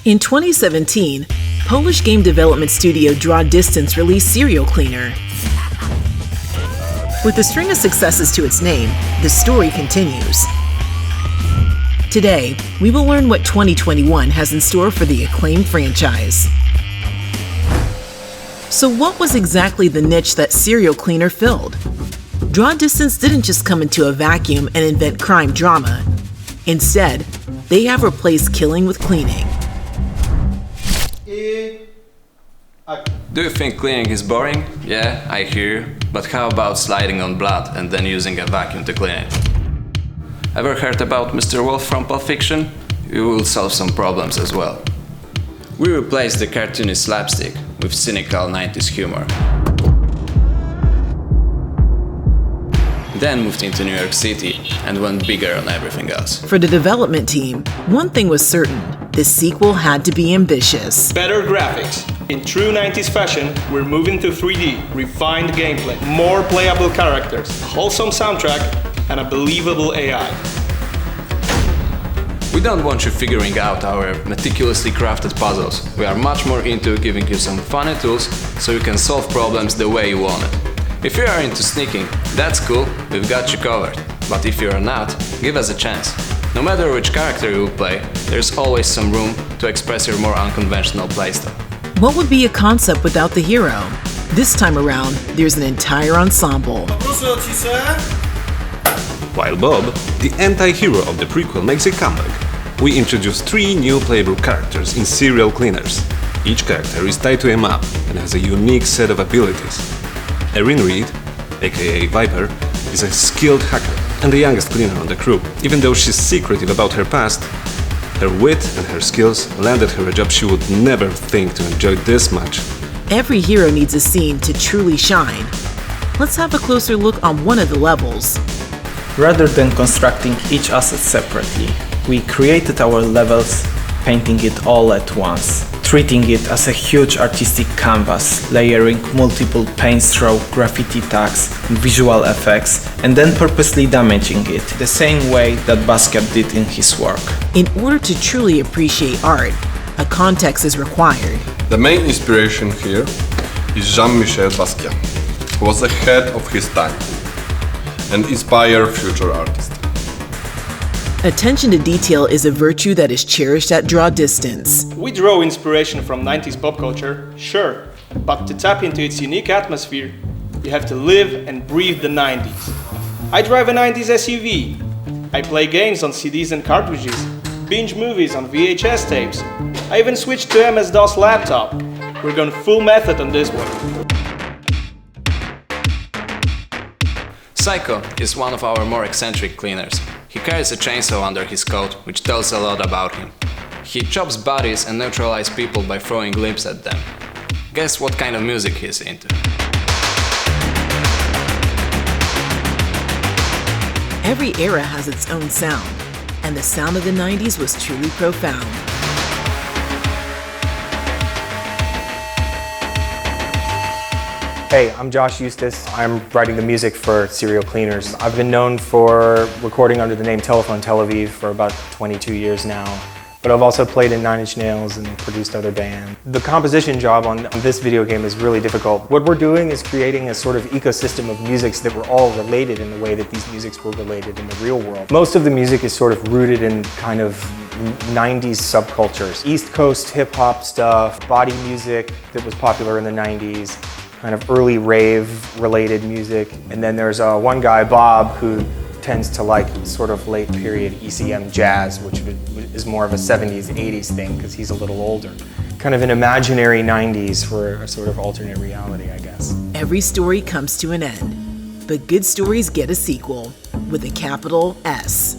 In 2017, Polish game development studio Draw Distance released Serial Cleaner. With a string of successes to its name, the story continues. Today, we will learn what 2021 has in store for the acclaimed franchise. So what was exactly the niche that Serial Cleaner filled? Draw Distance didn't just come into a vacuum and invent crime drama. Instead, they have replaced killing with cleaning. Do you think cleaning is boring? Yeah, I hear you. But how about sliding on blood and then using a vacuum to clean it? Ever heard about Mr. Wolf from Pulp Fiction? You will solve some problems as well. We replaced the cartoony slapstick with cynical 90s humor. Then moved into New York City and went bigger on everything else. For the development team, one thing was certain: the sequel had to be ambitious. Better graphics. In true 90s fashion, we're moving to 3D, refined gameplay, more playable characters, wholesome soundtrack, and a believable AI. We don't want you figuring out our meticulously crafted puzzles. We are much more into giving you some funny tools so you can solve problems the way you want it. If you are into sneaking, that's cool, we've got you covered. But if you are not, give us a chance. No matter which character you will play, there's always some room to express your more unconventional playstyle. What would be a concept without the hero? This time around, there's an entire ensemble. While Bob, the anti-hero of the prequel, makes a comeback, we introduce 3 new playable characters in Serial Cleaners. Each character is tied to a map and has a unique set of abilities. Erin Reed, aka Viper, is a skilled hacker and the youngest cleaner on the crew. Even though she's secretive about her past, her wit and her skills landed her a job she would never think to enjoy this much. Every hero needs a scene to truly shine. Let's have a closer look on one of the levels. Rather than constructing each asset separately, we created our levels, painting it all at once, treating it as a huge artistic canvas, layering multiple paint stroke, graffiti tags, and visual effects, and then purposely damaging it, the same way that Basquiat did in his work. In order to truly appreciate art, a context is required. The main inspiration here is Jean-Michel Basquiat, who was ahead of his time and inspired future artists. Attention to detail is a virtue that is cherished at Draw Distance. We draw inspiration from 90s pop culture, sure, but to tap into its unique atmosphere, you have to live and breathe the 90s. I drive a 90s SUV. I play games on CDs and cartridges, binge movies on VHS tapes. I even switched to MS-DOS laptop. We're going full method on this one. Psycho is one of our more eccentric cleaners. He carries a chainsaw under his coat, which tells a lot about him. He chops bodies and neutralizes people by throwing limbs at them. Guess what kind of music he's into? Every era has its own sound, and the sound of the 90s was truly profound. Hey, I'm Josh Eustace. I'm writing the music for Serial Cleaners. I've been known for recording under the name Telephone Tel Aviv for about 22 years now. But I've also played in 9 Inch Nails and produced other bands. The composition job on this video game is really difficult. What we're doing is creating a sort of ecosystem of musics that were all related in the way that these musics were related in the real world. Most of the music is sort of rooted in kind of 90s subcultures. East Coast hip-hop stuff, body music that was popular in the 90s, kind of early rave-related music. And then there's one guy, Bob, who tends to like sort of late period ECM jazz, which is more of a 70s, 80s thing, because he's a little older. Kind of an imaginary 90s for a sort of alternate reality, I guess. Every story comes to an end, but good stories get a sequel, with a capital S.